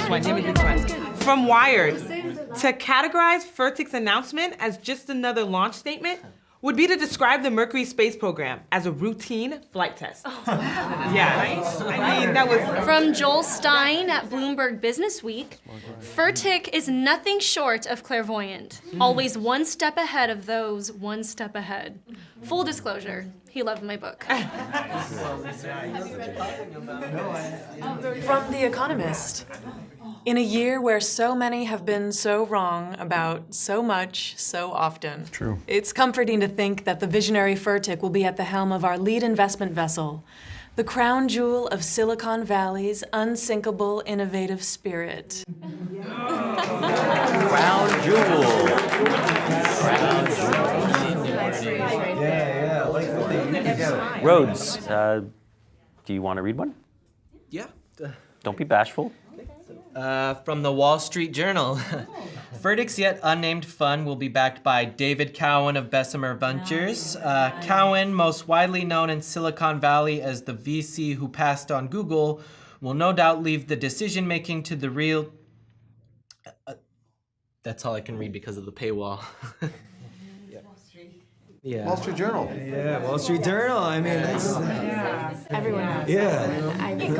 one. From Wired, to categorize Furtick's announcement as just another launch statement would be to describe the Mercury space program as a routine flight test. Oh, wow. Yeah, I mean, that was... From Joel Stein at Bloomberg Businessweek, Furtick is nothing short of clairvoyant, always one step ahead of those one step ahead. Full disclosure, he loved my book. From The Economist. In a year where so many have been so wrong about so much, so often. True. It's comforting to think that the visionary Furtick will be at the helm of our lead investment vessel, the crown jewel of Silicon Valley's unsinkable, innovative spirit. Crown jewel. Crown jewel. Rhodes, do you want to read one? Yeah. Don't be bashful. From the Wall Street Journal. Furtick's yet unnamed fund will be backed by David Cowen of Bessemer Ventures. Cowen, most widely known in Silicon Valley as the VC who passed on Google, will no doubt leave the decision-making to the real... that's all I can read because of the paywall. Yeah. Wall Street Journal. Yeah, Wall Street Journal. I mean, that's... Everyone knows. Yeah. I mean, we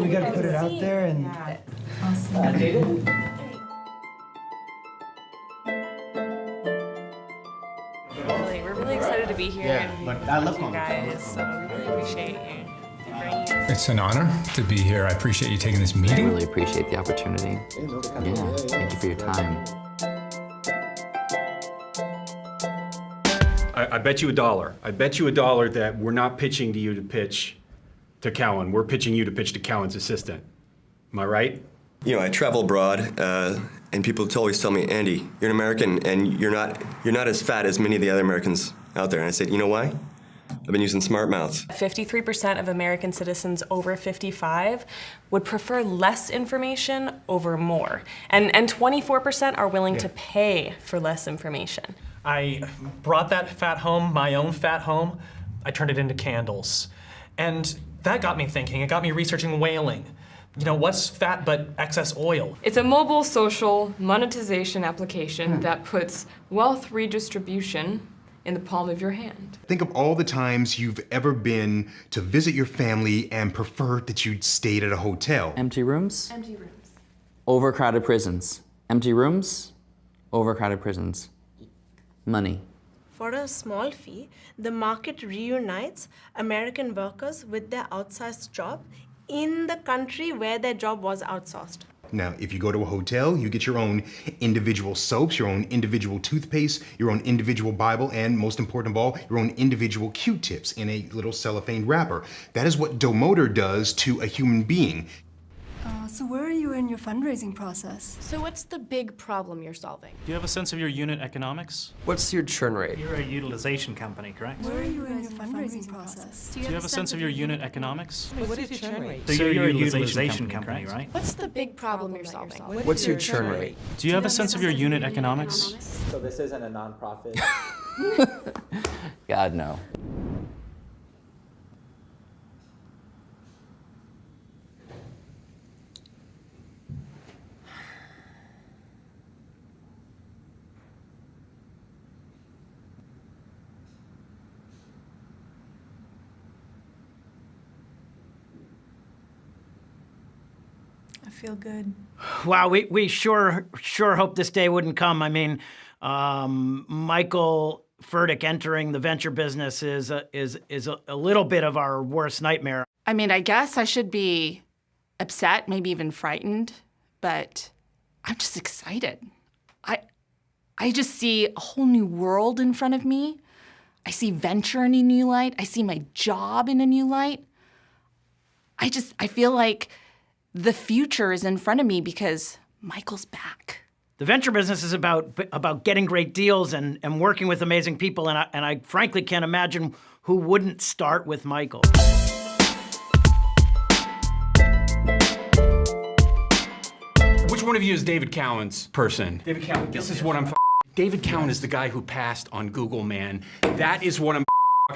gotta put it out there and... We're really excited to be here. Yeah, but I love you guys, so we really appreciate you bringing us. It's an honor to be here. I appreciate you taking this I meeting. really appreciate the opportunity. Yeah, thank you for your time. I bet you $1. I bet you $1 that we're not pitching to you to pitch to Cowen. We're pitching you to pitch to Cowen's assistant. Am I right? You know, I travel abroad, and people always tell me, Andy, you're an American, and you're not as fat as many of the other Americans out there. And I said, you know why? I've been using smart mouths. 53% of American citizens over 55 would prefer less information over more. And 24% are willing to pay for less information. I brought that fat home, my own fat home. I turned it into candles. And that got me thinking. It got me researching whaling. You know, what's fat but excess oil? It's a mobile social monetization application that puts wealth redistribution in the palm of your hand. Think of all the times you've ever been to visit your family and preferred that you'd stayed at a hotel. Empty rooms? Empty rooms. Overcrowded prisons. Empty rooms? Overcrowded prisons. Money. For a small fee, the market reunites American workers with their outsized job in the country where their job was outsourced. Now, if you go to a hotel, you get your own individual soaps, your own individual toothpaste, your own individual Bible, and most important of all, your own individual Q-tips in a little cellophane wrapper. That is what Domotor does to a human being. So where are you in your fundraising process? So what's the big problem you're solving? Do you have a sense of your unit economics? What's your churn rate? You're a utilization company, correct? Where are you in your fundraising process? Do you have a sense of your unit economics? What is your churn rate? So you're a utilization company, right? What's the big problem you're solving? What's your churn rate? Do you have a sense of your unit economics? So this isn't a nonprofit? God, no. I feel good. Wow, we sure hoped this day wouldn't come. I mean, Michael Furtick entering the venture business is a little bit of our worst nightmare. I mean, I guess I should be upset, maybe even frightened, but I'm just excited. I just see a whole new world in front of me. I see venture in a new light. I see my job in a new light. I feel like the future is in front of me because Michael's back. The venture business is about getting great deals and working with amazing people, and I frankly can't imagine who wouldn't start with Michael. Which one of you is David Cowen's person? David Cowen. This is what I'm David Cowen is the guy who passed on Google, man. That is what I'm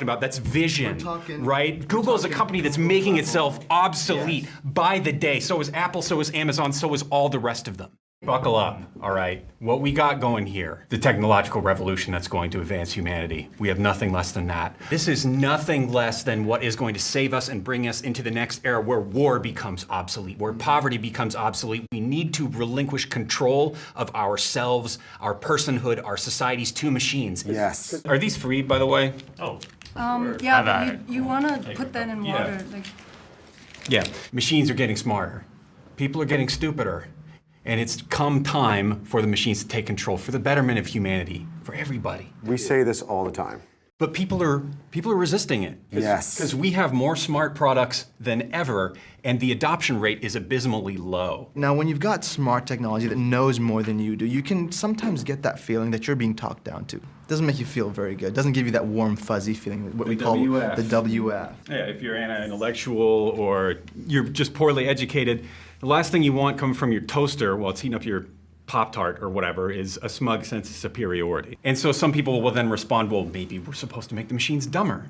talking about. That's vision, right? Google's a company that's making itself obsolete by the day. So is Apple, so is Amazon, so is all the rest of them. Buckle up, all right? What we got going here, the technological revolution that's going to advance humanity. We have nothing less than that. This is nothing less than what is going to save us and bring us into the next era where war becomes obsolete, where poverty becomes obsolete. We need to relinquish control of ourselves, our personhood, our societies to machines. Yes. Are these free, by the way? Oh. Yeah, but you want to put that in water. Like, Yeah, machines are getting smarter. People are getting stupider. And it's come time for the machines to take control for the betterment of humanity, for everybody. We say this all the time. But people are resisting it. Yes. Because we have more smart products than ever, and the adoption rate is abysmally low. Now, when you've got smart technology that knows more than you do, you can sometimes get that feeling that you're being talked down to. It doesn't make you feel very good. It doesn't give you that warm, fuzzy feeling, what we call the WF. Yeah, if you're anti-intellectual or you're just poorly educated, the last thing you want coming from your toaster while it's heating up your Pop-Tart or whatever is a smug sense of superiority. And so some people will then respond, well, maybe we're supposed to make the machines dumber.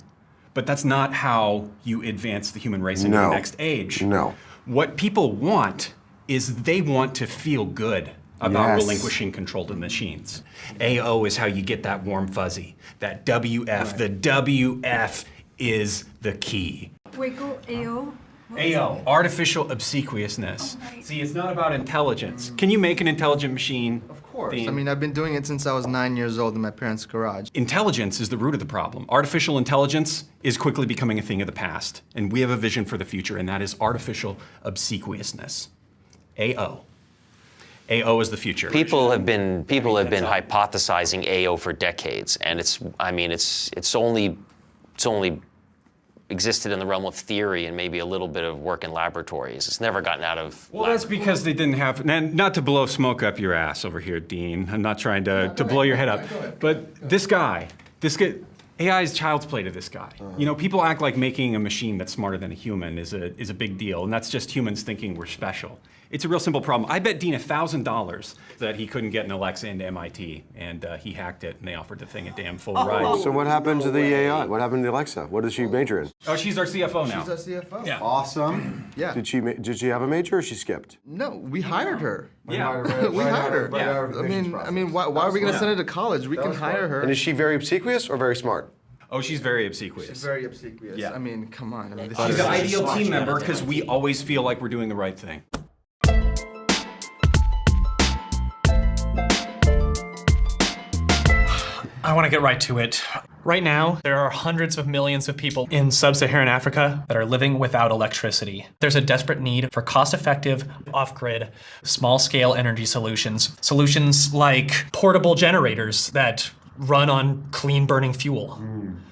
But that's not how you advance the human race into the next age. No. What people want is they want to feel good about Yes. relinquishing control to the machines. AO is how you get that warm fuzzy, that WF. The WF is the key. Waco, AO. AO, artificial obsequiousness. See, it's not about intelligence. Can you make an intelligent machine? Of course. I mean, I've been doing it since I was 9 years old in my parents' garage. Intelligence is the root of the problem. Artificial intelligence is quickly becoming a thing of the past. And we have a vision for the future, and that is artificial obsequiousness. AO. AO is the future. People have been hypothesizing AO for decades, and it's only existed in the realm of theory and maybe a little bit of work in laboratories. It's never gotten out of. Well, that's because they didn't have, and not to blow smoke up your ass over here, Dean. I'm not trying to blow your head up. But this guy, AI is child's play to this guy. You know, people act like making a machine that's smarter than a human is a big deal, and that's just humans thinking we're special. It's a real simple problem. I bet Dean $1,000 that he couldn't get an Alexa into MIT, and he hacked it, and they offered the thing a damn full ride. So what happened to the AI? What happened to Alexa? What does she major in? Oh, she's our CFO now. She's our CFO. Yeah. Awesome. Yeah. Did she have a major or she skipped? No, we hired her. Yeah. We hired her. Yeah. I mean, why are we going to send her to college? We can hire her. And is she very obsequious or very smart? Oh, she's very obsequious. She's very obsequious. Yeah. I mean, come on. I mean, this She's is an ideal team member because we always feel like we're doing the right thing. I want to get right to it. Right now, there are hundreds of millions of people in sub-Saharan Africa that are living without electricity. There's a desperate need for cost-effective, off-grid, small-scale energy solutions. Solutions like portable generators that run on clean-burning fuel.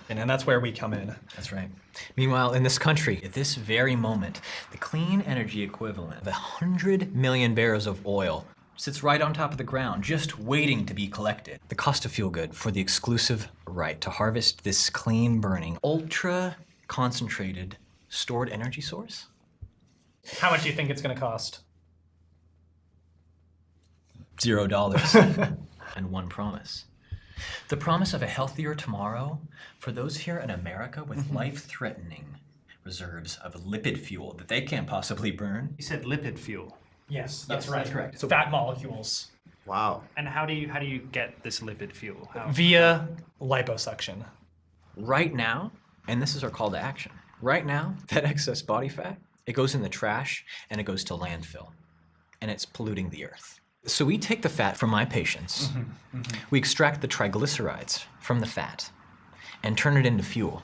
And that's where we come in. That's right. Meanwhile, in this country, at this very moment, the clean energy equivalent of 100 million barrels of oil sits right on top of the ground, just waiting to be collected. The cost of Feel Good for the exclusive right to harvest this clean-burning, ultra-concentrated, stored energy source? How much do you think it's going to cost? $0. And one promise. The promise of a healthier tomorrow for those here in America with life-threatening reserves of lipid fuel that they can't possibly burn. You said lipid fuel. Yes, that's right. That's correct. So fat molecules. Wow. And how do you get this lipid fuel? Via liposuction. Right now, and this is our call to action, right now, that excess body fat, it goes in the trash and it goes to landfill. And it's polluting the earth. So we take the fat from my patients, we extract the triglycerides from the fat and turn it into fuel.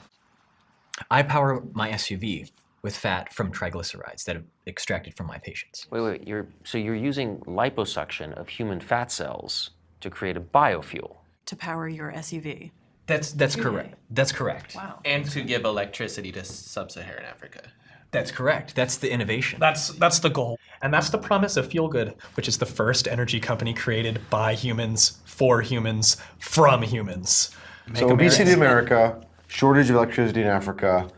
I power my SUV with fat from triglycerides that have extracted from my patients. Wait, so you're using liposuction of human fat cells to create a biofuel? To power your SUV. That's correct. That's correct. Wow. And to give electricity to sub-Saharan Africa. That's correct. That's the innovation. That's the goal. And that's the promise of Feel Good, which is the first energy company created by humans, for humans, from humans. So obesity in America, shortage of electricity in Africa,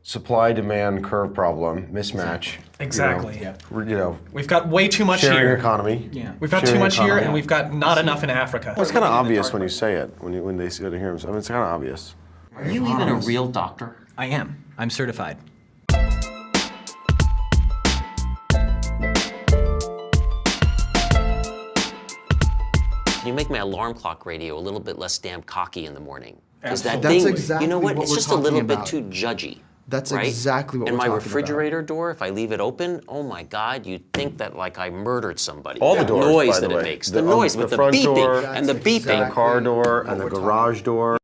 supply-demand curve problem, mismatch. Exactly. You know, We've got way too much sharing here. economy. Yeah. We've got Sharing too much here, economy. and we've got not enough in Africa. Well, it's kind of obvious when you say it, when they see it and hear it. I mean, it's kind of obvious. Are you even a real doctor? I am. I'm certified. Can you make my alarm clock radio a little bit less damn cocky in the morning? Because that That's thing, exactly you know what? what It's we're just a little talking bit about. too judgy. That's right? exactly what and we're my talking refrigerator door, if I leave it open, oh my God, you'd think that like I murdered somebody. All the That doors, noise by the that it way. makes, the noise with the front beeping door, and the beeping. the car door, and the garage door.